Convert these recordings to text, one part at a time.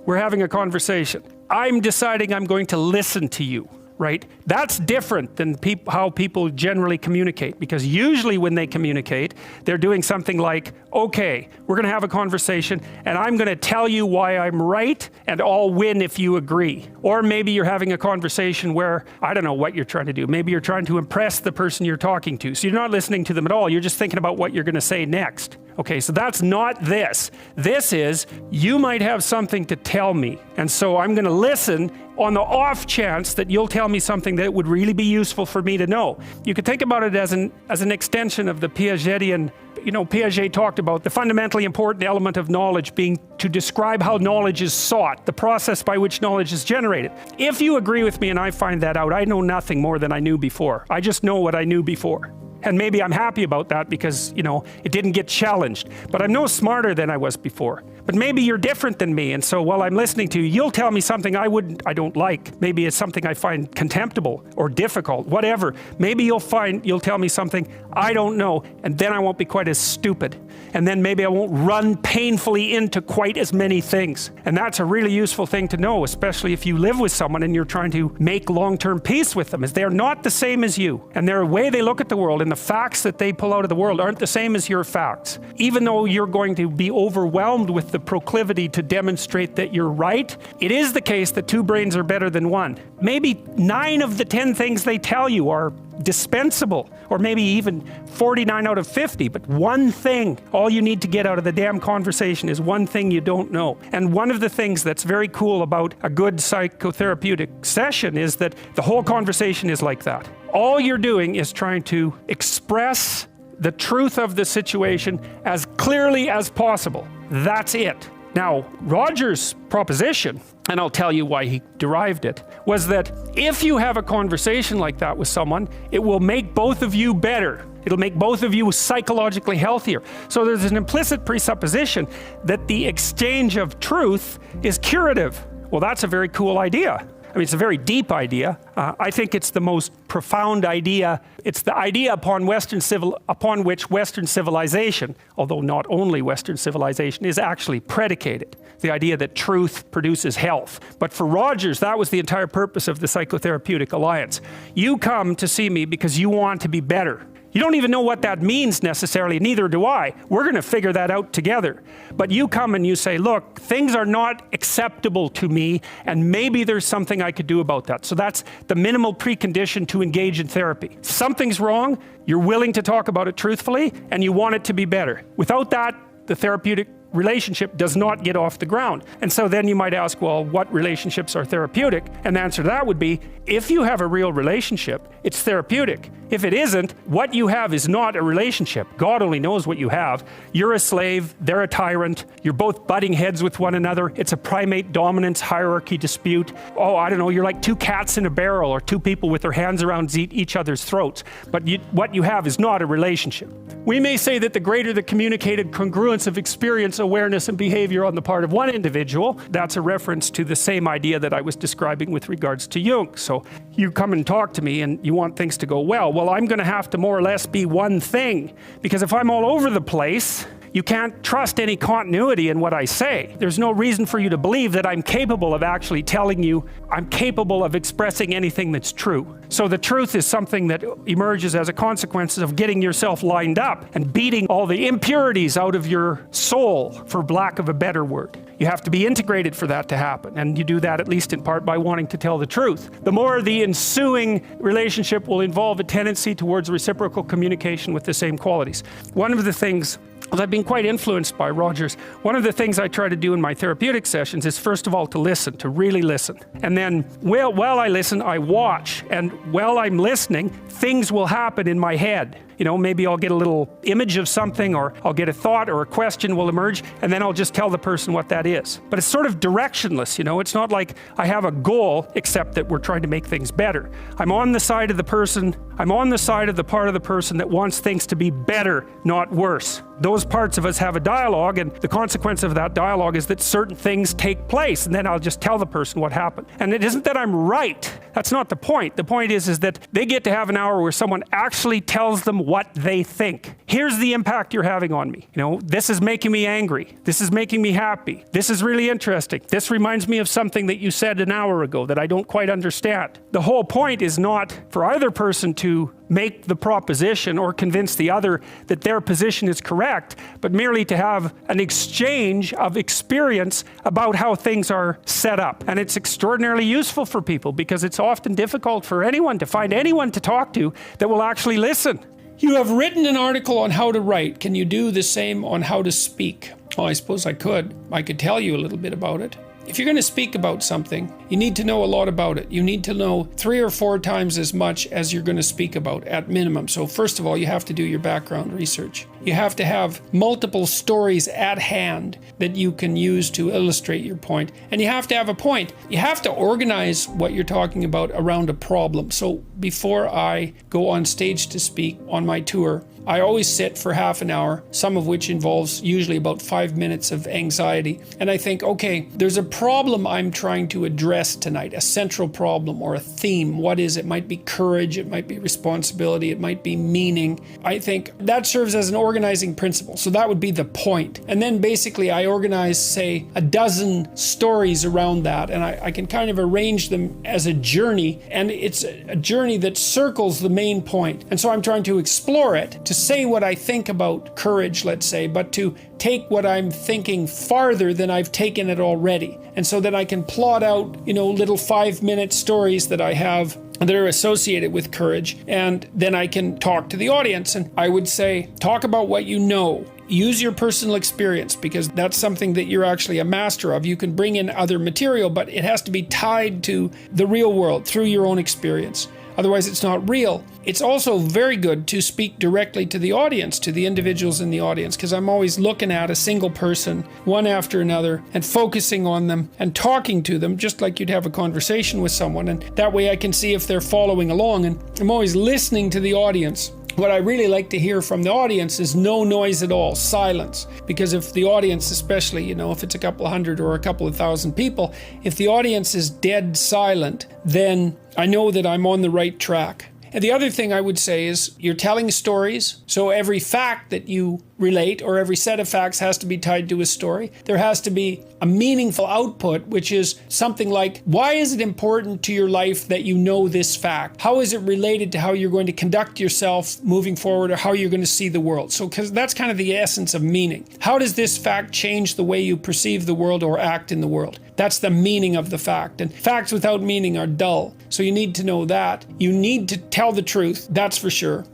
we're having a conversation. I'm deciding I'm going to listen to you, right? That's different than how people generally communicate, because usually when they communicate, they're doing something like, okay, we're gonna have a conversation and I'm gonna tell you why I'm right and I'll win if you agree. Or maybe you're having a conversation where, I don't know what you're trying to do. Maybe you're trying to impress the person you're talking to. So you're not listening to them at all. You're just thinking about what you're gonna say next. Okay, so that's not this. This is, you might have something to tell me. And so I'm gonna listen on the off chance that you'll tell me something that would really be useful for me to know. You could think about it as an extension of the Piagetian, Piaget talked about the fundamentally important element of knowledge being to describe how knowledge is sought, the process by which knowledge is generated. If you agree with me and I find that out, I know nothing more than I knew before. I just know what I knew before. And maybe I'm happy about that because, it didn't get challenged. But I'm no smarter than I was before. But maybe you're different than me, and so while I'm listening to you, you'll tell me something I don't like. Maybe it's something I find contemptible or difficult, whatever. Maybe you'll tell me something I don't know, and then I won't be quite as stupid. And then maybe I won't run painfully into quite as many things. And that's a really useful thing to know, especially if you live with someone and you're trying to make long-term peace with them, is they're not the same as you. And their way they look at the world and the facts that they pull out of the world aren't the same as your facts. Even though you're going to be overwhelmed with the proclivity to demonstrate that you're right, it is the case that two brains are better than one. Maybe 9 of the 10 things they tell you are dispensable, or maybe even 49 out of 50, but one thing, all you need to get out of the damn conversation is one thing you don't know. And one of the things that's very cool about a good psychotherapeutic session is that the whole conversation is like that. All you're doing is trying to express the truth of the situation as clearly as possible. That's it. Now, Roger's proposition, and I'll tell you why he derived it, was that if you have a conversation like that with someone, it will make both of you better. It'll make both of you psychologically healthier. So there's an implicit presupposition that the exchange of truth is curative. Well, that's a very cool idea. I mean, it's a very deep idea. I think it's the most profound idea. It's the idea upon which Western civilization, although not only Western civilization, is actually predicated. The idea that truth produces health. But for Rogers, that was the entire purpose of the Psychotherapeutic Alliance. You come to see me because you want to be better. You don't even know what that means necessarily, neither do I. We're going to figure that out together. But you come and you say, look, things are not acceptable to me, and maybe there's something I could do about that. So that's the minimal precondition to engage in therapy. Something's wrong, you're willing to talk about it truthfully, and you want it to be better. Without that, the therapeutic relationship does not get off the ground. And so then you might ask, well, what relationships are therapeutic? And the answer to that would be, if you have a real relationship, it's therapeutic. If it isn't, what you have is not a relationship. God only knows what you have. You're a slave, they're a tyrant, you're both butting heads with one another. It's a primate dominance hierarchy dispute. Oh, I don't know, you're like 2 cats in a barrel, or 2 people with their hands around each other's throats. But what you have is not a relationship. We may say that the greater the communicated congruence of experience, awareness, and behavior on the part of one individual, that's a reference to the same idea that I was describing with regards to Jung. So you come and talk to me and you want things to go well. Well, I'm going to have to more or less be one thing, because if I'm all over the place, you can't trust any continuity in what I say. There's no reason for you to believe that I'm capable of actually telling you, I'm capable of expressing anything that's true. So the truth is something that emerges as a consequence of getting yourself lined up and beating all the impurities out of your soul, for lack of a better word. You have to be integrated for that to happen, and you do that at least in part by wanting to tell the truth. The more the ensuing relationship will involve a tendency towards reciprocal communication with the same qualities. One of the things, I've been quite influenced by Rogers. One of the things I try to do in my therapeutic sessions is, first of all, to listen, to really listen. And then, while I listen, I watch. And while I'm listening, things will happen in my head. Maybe I'll get a little image of something, or I'll get a thought or a question will emerge, and then I'll just tell the person what that is. But it's sort of directionless, It's not like I have a goal, except that we're trying to make things better. I'm on the side of the person, I'm on the side of the part of the person that wants things to be better, not worse. Those parts of us have a dialogue, and the consequence of that dialogue is that certain things take place, and then I'll just tell the person what happened. And it isn't that I'm right. That's not the point. The point is that they get to have an hour where someone actually tells them what they think. Here's the impact you're having on me. This is making me angry. This is making me happy. This is really interesting. This reminds me of something that you said an hour ago that I don't quite understand. The whole point is not for either person to make the proposition or convince the other that their position is correct, but merely to have an exchange of experience about how things are set up. And it's extraordinarily useful for people because it's often difficult for anyone to find anyone to talk to that will actually listen. You have written an article on how to write. Can you do the same on how to speak? Well, I suppose I could. I could tell you a little bit about it. If you're going to speak about something, you need to know a lot about it. You need to know 3 or 4 times as much as you're going to speak about at minimum. So first of all, you have to do your background research. You have to have multiple stories at hand that you can use to illustrate your point. And you have to have a point. You have to organize what you're talking about around a problem. So before I go on stage to speak on my tour, I always sit for half an hour, some of which involves usually about 5 minutes of anxiety. And I think, okay, there's a problem I'm trying to address tonight, a central problem or a theme. What is it? It might be courage, it might be responsibility, it might be meaning. I think that serves as an organizing principle. So that would be the point. And then basically I organize, say, a dozen stories around that, and I can kind of arrange them as a journey, and it's a journey that circles the main point. And so I'm trying to explore it, to say what I think about courage, let's say, but to take what I'm thinking farther than I've taken it already. And so that I can plot out, little 5-minute stories that I have that are associated with courage. And then I can talk to the audience. And I would say, talk about what you know. Use your personal experience, because that's something that you're actually a master of. You can bring in other material, but it has to be tied to the real world through your own experience. Otherwise, it's not real. It's also very good to speak directly to the audience, to the individuals in the audience, because I'm always looking at a single person, one after another, and focusing on them and talking to them, just like you'd have a conversation with someone. And that way I can see if they're following along. And I'm always listening to the audience. What I really like to hear from the audience is no noise at all, silence. Because if the audience, especially, if it's a couple of hundred or a couple of thousand people, if the audience is dead silent, then I know that I'm on the right track. And the other thing I would say is you're telling stories. So every fact that you relate, or every set of facts, has to be tied to a story. There has to be a meaningful output, which is something like, why is it important to your life that you know this fact? How is it related to how you're going to conduct yourself moving forward, or how you're going to see the world? So, because that's kind of the essence of meaning. How does this fact change the way you perceive the world or act in the world? That's the meaning of the fact. And facts without meaning are dull. So you need to know that. You need to tell the truth, that's for sure.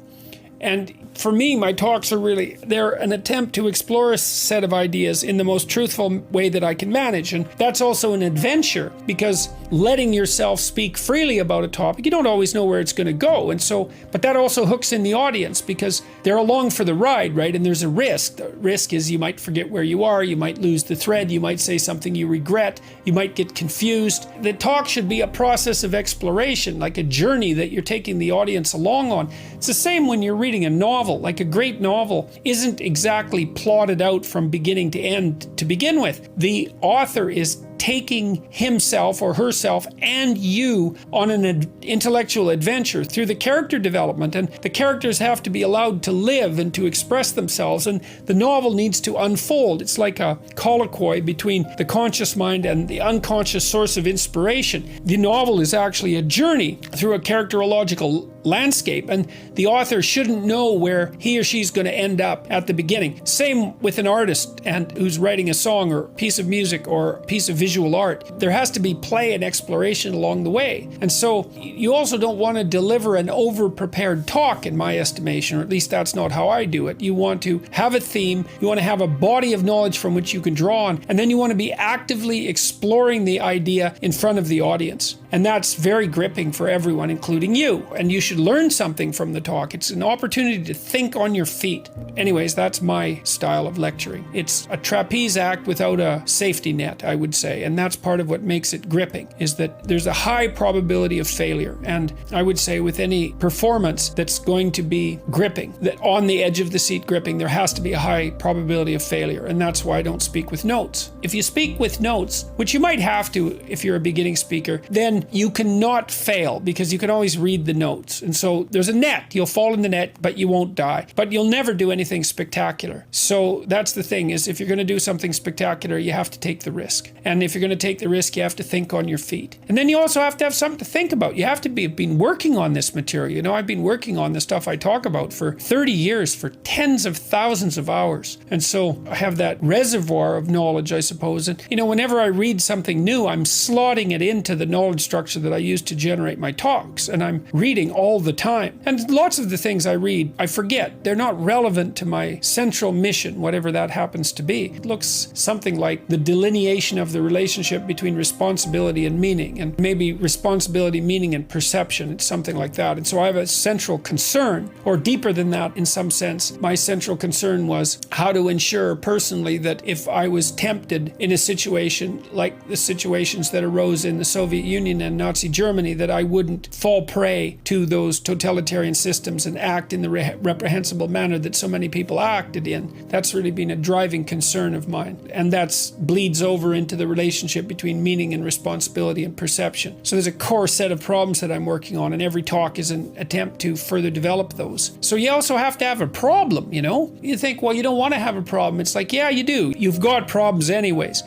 And for me, my talks are they're an attempt to explore a set of ideas in the most truthful way that I can manage. And that's also an adventure, because letting yourself speak freely about a topic, you don't always know where it's going to go. And so, but that also hooks in the audience, because they're along for the ride, right? And there's a risk. The risk is you might forget where you are, you might lose the thread, you might say something you regret, you might get confused. The talk should be a process of exploration, like a journey that you're taking the audience along on. It's the same when you're reading a novel. Like a great novel isn't exactly plotted out from beginning to end to begin with. The author is taking himself or herself and you on an intellectual adventure through the character development, and the characters have to be allowed to live and to express themselves, and the novel needs to unfold. It's like a colloquy between the conscious mind and the unconscious source of inspiration. The novel is actually a journey through a characterological landscape, and the author shouldn't know where he or she's going to end up at the beginning. Same with an artist and who's writing a song or piece of music or piece of visual art. There has to be play and exploration along the way. And so you also don't want to deliver an over-prepared talk, in my estimation, or at least that's not how I do it. You want to have a theme, you want to have a body of knowledge from which you can draw on, and then you want to be actively exploring the idea in front of the audience. And that's very gripping for everyone, including you. And you should learn something from the talk. It's an opportunity to think on your feet. Anyways, that's my style of lecturing. It's a trapeze act without a safety net, I would say. And that's part of what makes it gripping, is that there's a high probability of failure. And I would say with any performance that's going to be gripping, that on the edge of the seat gripping, there has to be a high probability of failure. And that's why I don't speak with notes. If you speak with notes, which you might have to if you're a beginning speaker, then then you cannot fail because you can always read the notes. And so there's a net. You'll fall in the net, but you won't die. But you'll never do anything spectacular. So that's the thing, is if you're going to do something spectacular, you have to take the risk. And if you're going to take the risk, you have to think on your feet. And then you also have to have something to think about. You have to be been working on this material. You know, I've been working on the stuff I talk about for 30 years, for tens of thousands of hours. And so I have that reservoir of knowledge, I suppose. And, you know, whenever I read something new, I'm slotting it into the knowledge structure that I use to generate my talks. And I'm reading all the time. And lots of the things I read, I forget. They're not relevant to my central mission, whatever that happens to be. It looks something like the delineation of the relationship between responsibility and meaning, and maybe responsibility, meaning, and perception. It's something like that. And so I have a central concern, or deeper than that in some sense. My central concern was how to ensure personally that if I was tempted in a situation like the situations that arose in the Soviet Union and Nazi Germany, that I wouldn't fall prey to those totalitarian systems and act in the reprehensible manner that so many people acted in. That's really been a driving concern of mine. And that bleeds over into the relationship between meaning and responsibility and perception. So there's a core set of problems that I'm working on, and every talk is an attempt to further develop those. So you also have to have a problem, you know? You think, well, you don't want to have a problem. It's like, yeah, you do. You've got problems anyways.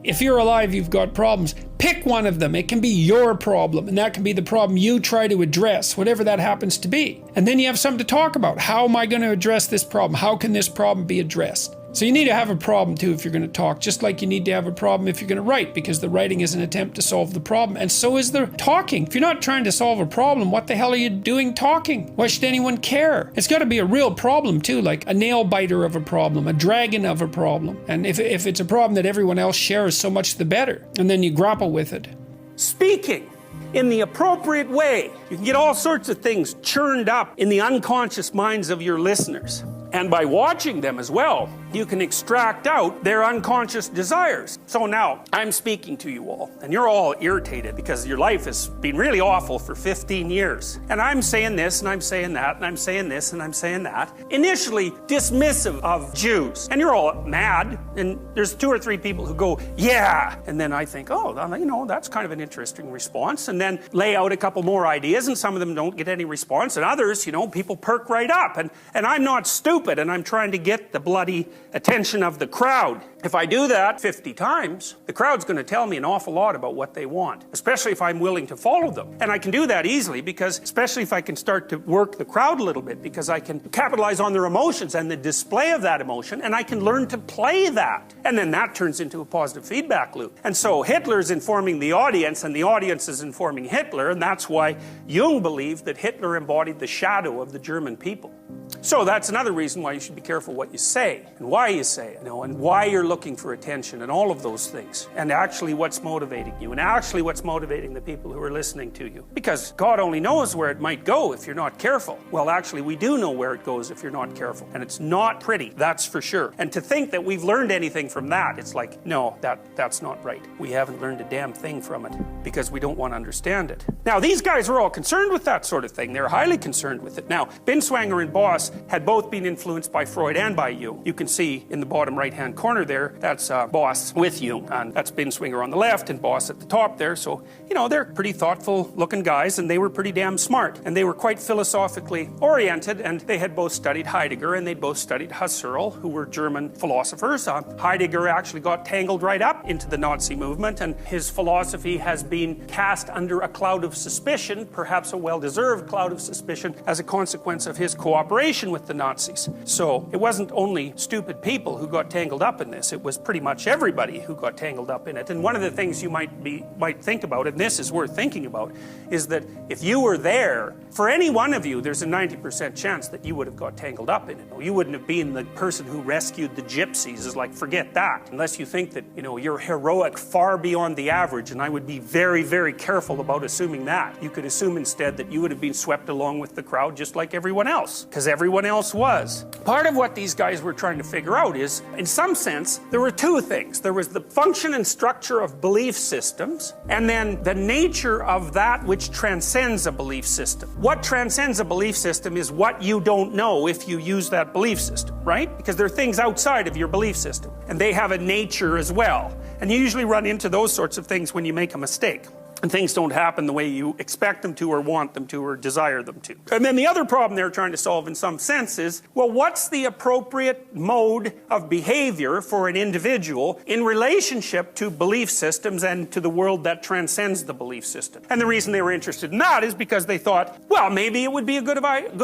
If you're alive, you've got problems. Pick one of them. It can be your problem, and that can be the problem you try to address, whatever that happens to be. And then you have something to talk about. How am I going to address this problem? How can this problem be addressed? So you need to have a problem too if you're going to talk, just like you need to have a problem if you're going to write, because the writing is an attempt to solve the problem, and so is the talking. If you're not trying to solve a problem, what the hell are you doing talking? Why should anyone care? It's got to be a real problem too, like a nail biter of a problem, a dragon of a problem. And if it's a problem that everyone else shares, so much the better. And then you grapple with it. Speaking in the appropriate way, you can get all sorts of things churned up in the unconscious minds of your listeners. And by watching them as well, you can extract out their unconscious desires. So now, I'm speaking to you all, and you're all irritated because your life has been really awful for 15 years. And I'm saying this, and I'm saying that, and I'm saying this, and I'm saying that. Initially dismissive of Jews. And you're all mad, and there's 2 or 3 people who go, yeah! And then I think, oh, you know, that's kind of an interesting response. And then lay out a couple more ideas, and some of them don't get any response. And others, you know, people perk right up. And I'm not stupid, and I'm trying to get the bloody attention of the crowd. If I do that 50 times, the crowd's going to tell me an awful lot about what they want, especially if I'm willing to follow them. And I can do that easily because, especially if I can start to work the crowd a little bit, because I can capitalize on their emotions and the display of that emotion, and I can learn to play that. And then that turns into a positive feedback loop. And so Hitler's informing the audience, and the audience is informing Hitler, and that's why Jung believed that Hitler embodied the shadow of the German people. So that's another reason why you should be careful what you say, and why you say it, you know, and why you're looking for attention, and all of those things, and actually what's motivating you, and actually what's motivating the people who are listening to you. Because God only knows where it might go if you're not careful. Well, actually, we do know where it goes if you're not careful, and it's not pretty, that's for sure. And to think that we've learned anything from that, it's like, no, that's not right. We haven't learned a damn thing from it, because we don't want to understand it. Now, these guys were all concerned with that sort of thing. They were highly concerned with it. Now, Binswanger and Boss had both been influenced by Freud and by Jung. You can see in the bottom right-hand corner there, that's Boss with Jung, and that's Binswanger on the left and Boss at the top there. So, you know, they're pretty thoughtful-looking guys, and they were pretty damn smart, and they were quite philosophically oriented, and they had both studied Heidegger, and they'd both studied Husserl, who were German philosophers. Heidegger actually got tangled right up into the Nazi movement, and his philosophy has been cast under a cloud of suspicion, perhaps a well-deserved cloud of suspicion, as a consequence of his cooperation with the Nazis. So it wasn't only stupid people who got tangled up in this, it was pretty much everybody who got tangled up in it. And one of the things you might think about, and this is worth thinking about, is that if you were there, for any one of you, there's a 90% chance that you would have got tangled up in it. You wouldn't have been the person who rescued the gypsies. It's like, forget that. Unless you think that, you know, you're heroic far beyond the average, and I would be very, very careful about assuming that. You could assume instead that you would have been swept along with the crowd just like everyone else, because everyone else was. Part of what these guys were trying to figure out is, in some sense, there were 2 things. There was the function and structure of belief systems, and then the nature of that which transcends a belief system. What transcends a belief system is what you don't know if you use that belief system, right? Because there are things outside of your belief system, and they have a nature as well. And you usually run into those sorts of things when you make a mistake. and things don't happen the way you expect them to or want them to or desire them to. And then the other problem they're trying to solve in some sense is, well, what's the appropriate mode of behavior for an individual in relationship to belief systems and to the world that transcends the belief system? And the reason they were interested in that is because they thought, well, maybe it would be a good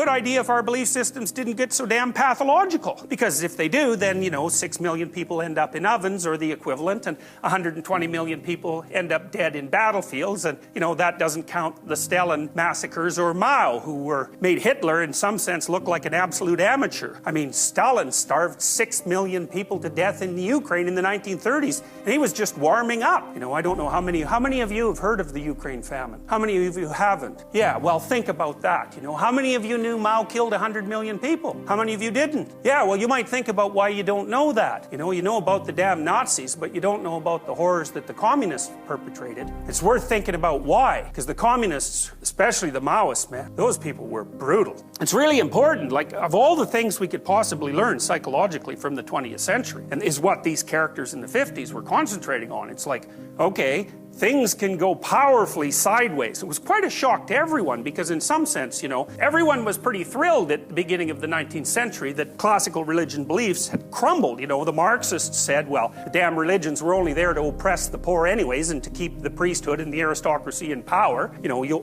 idea if our belief systems didn't get so damn pathological. Because if they do, then, 6 million people end up in ovens or the equivalent, and 120 million people end up dead in battlefields. And, that doesn't count the Stalin massacres or Mao, who made Hitler, in some sense, look like an absolute amateur. I mean, Stalin starved 6 million people to death in the Ukraine in the 1930s, and he was just warming up. I don't know how many of you have heard of the Ukraine famine? How many of you haven't? Yeah, well, think about that. How many of you knew Mao killed 100 million people? How many of you didn't? Yeah, well, you might think about why you don't know that. You know about the damn Nazis, but you don't know about the horrors that the communists perpetrated. It's worth thinking about why, because the communists, especially the Maoists, man, those people were brutal. It's really important, like, of all the things we could possibly learn psychologically from the 20th century, and is what these characters in the 50s were concentrating on. It's like, okay, things can go powerfully sideways. It was quite a shock to everyone because in some sense, everyone was pretty thrilled at the beginning of the 19th century that classical religion beliefs had crumbled. The Marxists said, well, the damn religions were only there to oppress the poor anyways and to keep the priesthood and the aristocracy in power.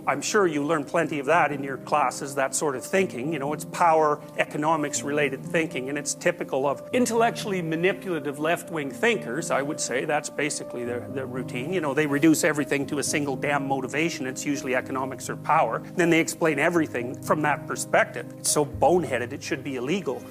I'm sure you learn plenty of that in your classes, that sort of thinking. It's power economics related thinking, and it's typical of intellectually manipulative left-wing thinkers. I would say that's basically their routine. They reduce everything to a single damn motivation. It's usually economics or power. Then they explain everything from that perspective. It's so boneheaded, it should be illegal.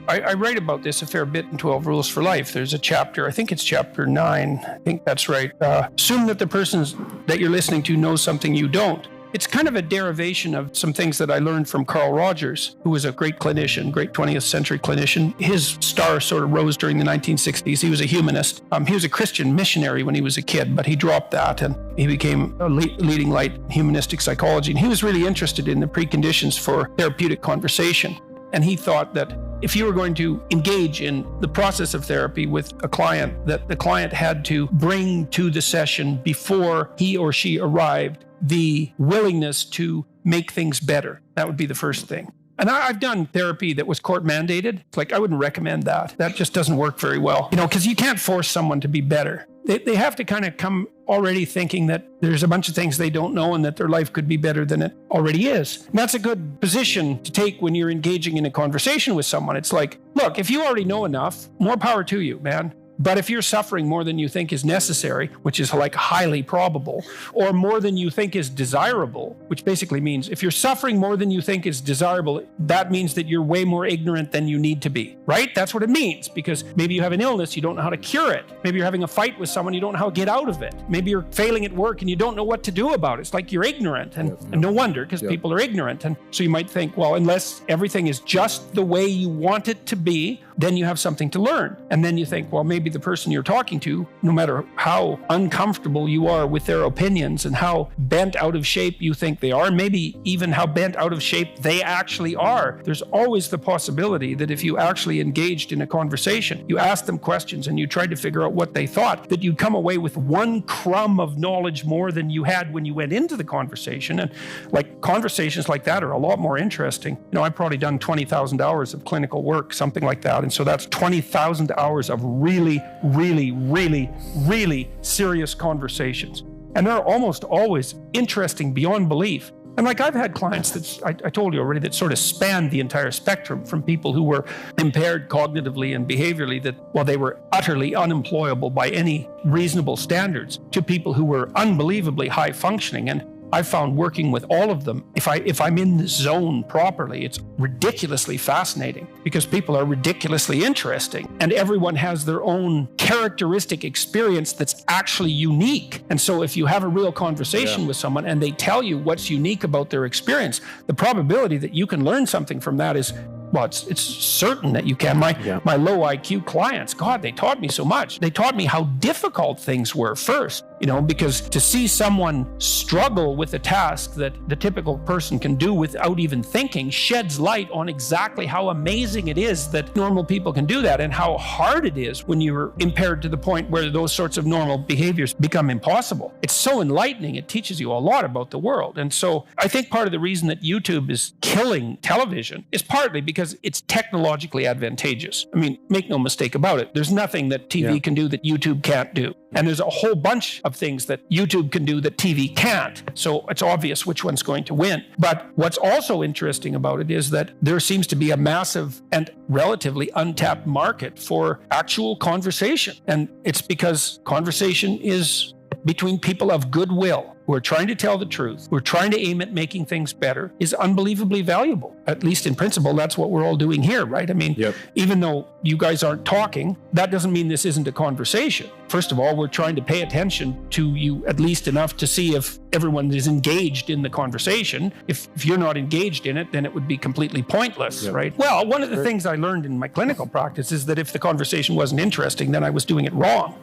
I write about this a fair bit in 12 Rules for Life. There's a chapter, I think it's chapter 9. I think that's right. Assume that the person that you're listening to knows something you don't. It's kind of a derivation of some things that I learned from Carl Rogers, who was a great clinician, great 20th century clinician. His star sort of rose during the 1960s. He was a humanist. He was a Christian missionary when he was a kid, but he dropped that and he became a leading light in humanistic psychology. And he was really interested in the preconditions for therapeutic conversation. And he thought that if you were going to engage in the process of therapy with a client, that the client had to bring to the session before he or she arrived the willingness to make things better. That would be the first thing. And I've done therapy that was court mandated. It's like, I wouldn't recommend that. That just doesn't work very well, because you can't force someone to be better. They have to kind of come already thinking that there's a bunch of things they don't know and that their life could be better than it already is. And that's a good position to take when you're engaging in a conversation with someone. It's like, look, if you already know enough, more power to you, man. But if you're suffering more than you think is necessary, which is like highly probable, or more than you think is desirable, which basically means if you're suffering more than you think is desirable, that means that you're way more ignorant than you need to be, right? That's what it means, because maybe you have an illness, you don't know how to cure it. Maybe you're having a fight with someone, you don't know how to get out of it. Maybe you're failing at work and you don't know what to do about it. It's like you're ignorant, and no wonder, because people are ignorant. And so you might think, well, unless everything is just the way you want it to be, then you have something to learn. And then you think, well, maybe the person you're talking to, no matter how uncomfortable you are with their opinions and how bent out of shape you think they are, maybe even how bent out of shape they actually are, there's always the possibility that if you actually engaged in a conversation, you asked them questions and you tried to figure out what they thought, that you'd come away with one crumb of knowledge more than you had when you went into the conversation. And like conversations like that are a lot more interesting. I've probably done 20,000 hours of clinical work, something like that. And so that's 20,000 hours of really, really, really, really serious conversations. And they're almost always interesting beyond belief. And like I've had clients that I told you already that sort of spanned the entire spectrum, from people who were impaired cognitively and behaviorally that, well, they were utterly unemployable by any reasonable standards, to people who were unbelievably high functioning. And I've found working with all of them, if I'm in the zone properly, it's ridiculously fascinating because people are ridiculously interesting and everyone has their own characteristic experience that's actually unique. And so if you have a real conversation with someone and they tell you what's unique about their experience, the probability that you can learn something from that is, well, it's certain that you can. My low IQ clients, God, they taught me so much. They taught me how difficult things were first. because to see someone struggle with a task that the typical person can do without even thinking sheds light on exactly how amazing it is that normal people can do that, and how hard it is when you're impaired to the point where those sorts of normal behaviors become impossible. It's so enlightening. It teaches you a lot about the world. And so I think part of the reason that YouTube is killing television is partly because it's technologically advantageous. I mean, make no mistake about it. There's nothing that TV can do that YouTube can't do. And there's a whole bunch of things that YouTube can do that TV can't. So it's obvious which one's going to win. But what's also interesting about it is that there seems to be a massive and relatively untapped market for actual conversation. And it's because conversation is between people of goodwill who are trying to tell the truth, who are trying to aim at making things better, is unbelievably valuable. At least in principle, that's what we're all doing here, right? I mean, even though you guys aren't talking, that doesn't mean this isn't a conversation. First of all, we're trying to pay attention to you at least enough to see if everyone is engaged in the conversation. If you're not engaged in it, then it would be completely pointless, right? Well, one of the things I learned in my clinical practice is that if the conversation wasn't interesting, then I was doing it wrong.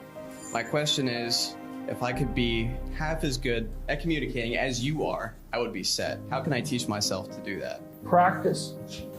My question is, if I could be half as good at communicating as you are, I would be set. How can I teach myself to do that? Practice.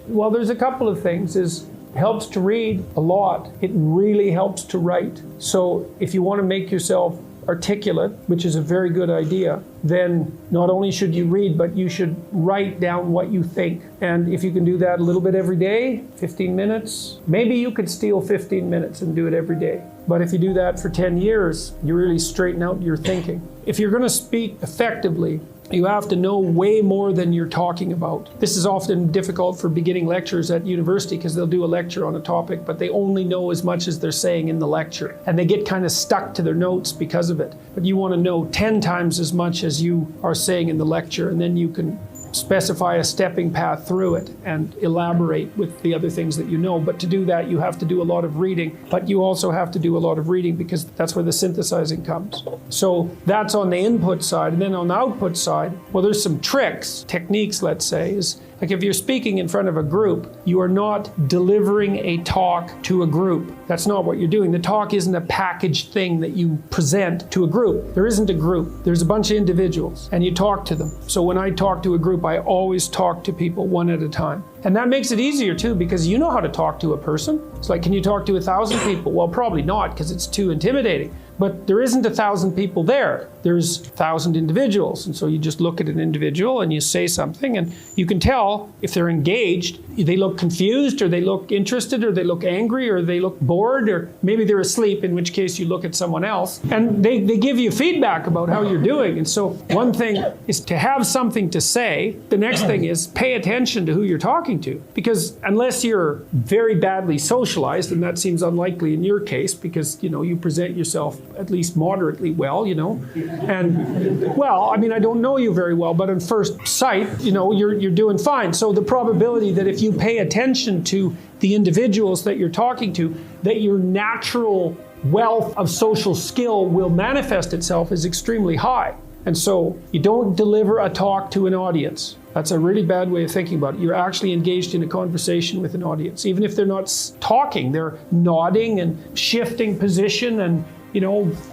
Well, there's a couple of things. It helps to read a lot. It really helps to write. So if you want to make yourself articulate, which is a very good idea, then not only should you read, but you should write down what you think. And if you can do that a little bit every day, 15 minutes, maybe you could steal 15 minutes and do it every day. But if you do that for 10 years, you really straighten out your thinking. If you're going to speak effectively, you have to know way more than you're talking about. This is often difficult for beginning lecturers at university because they'll do a lecture on a topic, but they only know as much as they're saying in the lecture. And they get kind of stuck to their notes because of it. But you want to know 10 times as much as you are saying in the lecture, and then you can specify a stepping path through it and elaborate with the other things that you know. But to do that, you have to do a lot of reading, but you also have to do a lot of reading because that's where the synthesizing comes. So that's on the input side. And then on the output side, well, there's some tricks, techniques, let's say, is like if you're speaking in front of a group, you are not delivering a talk to a group. That's not what you're doing. The talk isn't a packaged thing that you present to a group. There isn't a group. There's a bunch of individuals, and you talk to them. So when I talk to a group, I always talk to people one at a time. And that makes it easier too, because you know how to talk to a person. It's like, can you talk to 1,000 people? Well, probably not, because it's too intimidating. But there isn't 1,000 people there. There's 1,000 individuals. And so you just look at an individual and you say something, and you can tell if they're engaged. They look confused, or they look interested, or they look angry, or they look bored, or maybe they're asleep, in which case you look at someone else. And they give you feedback about how you're doing. And so one thing is to have something to say. The next thing is pay attention to who you're talking to. Because unless you're very badly socialized, and that seems unlikely in your case, because you present yourself at least moderately well, and well, I mean, I don't know you very well, but on first sight, you're doing fine. So the probability that if you pay attention to the individuals that you're talking to, that your natural wealth of social skill will manifest itself is extremely high. And so you don't deliver a talk to an audience. That's a really bad way of thinking about it. You're actually engaged in a conversation with an audience. Even if they're not talking, they're nodding and shifting position and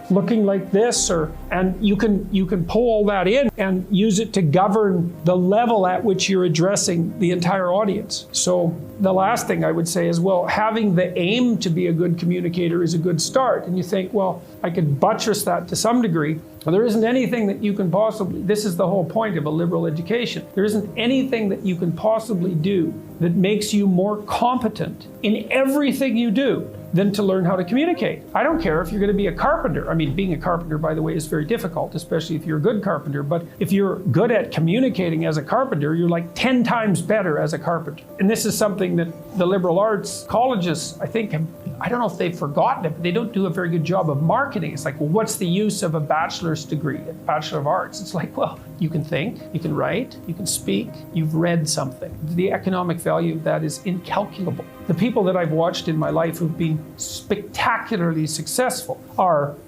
looking like this, and you can pull all that in and use it to govern the level at which you're addressing the entire audience. So the last thing I would say is, well, having the aim to be a good communicator is a good start. And you think, well, I could buttress that to some degree. Well, there isn't anything that you can possibly, this is the whole point of a liberal education. There isn't anything that you can possibly do that makes you more competent in everything you do than to learn how to communicate. I don't care if you're going to be a carpenter. I mean, being a carpenter, by the way, is very difficult, especially if you're a good carpenter. But if you're good at communicating as a carpenter, you're like 10 times better as a carpenter. And this is something that the liberal arts colleges, I think, I don't know if they've forgotten it, but they don't do a very good job of marketing. It's like, well, what's the use of a bachelor's degree, a Bachelor of Arts? It's like, well, you can think, you can write, you can speak, you've read something. The economic value of that is incalculable. The people that I've watched in my life who've been spectacularly successful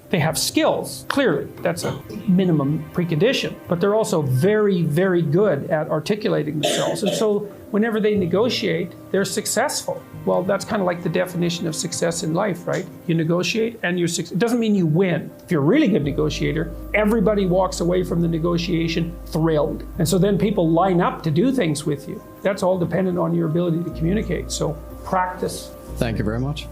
they have skills, clearly. That's a minimum precondition. But they're also very, very good at articulating themselves. And so whenever they negotiate, they're successful. Well, that's kind of like the definition of success in life, right? You negotiate and it doesn't mean you win. If you're a really good negotiator, everybody walks away from the negotiation thrilled. And so then people line up to do things with you. That's all dependent on your ability to communicate. So practice. Thank you very much.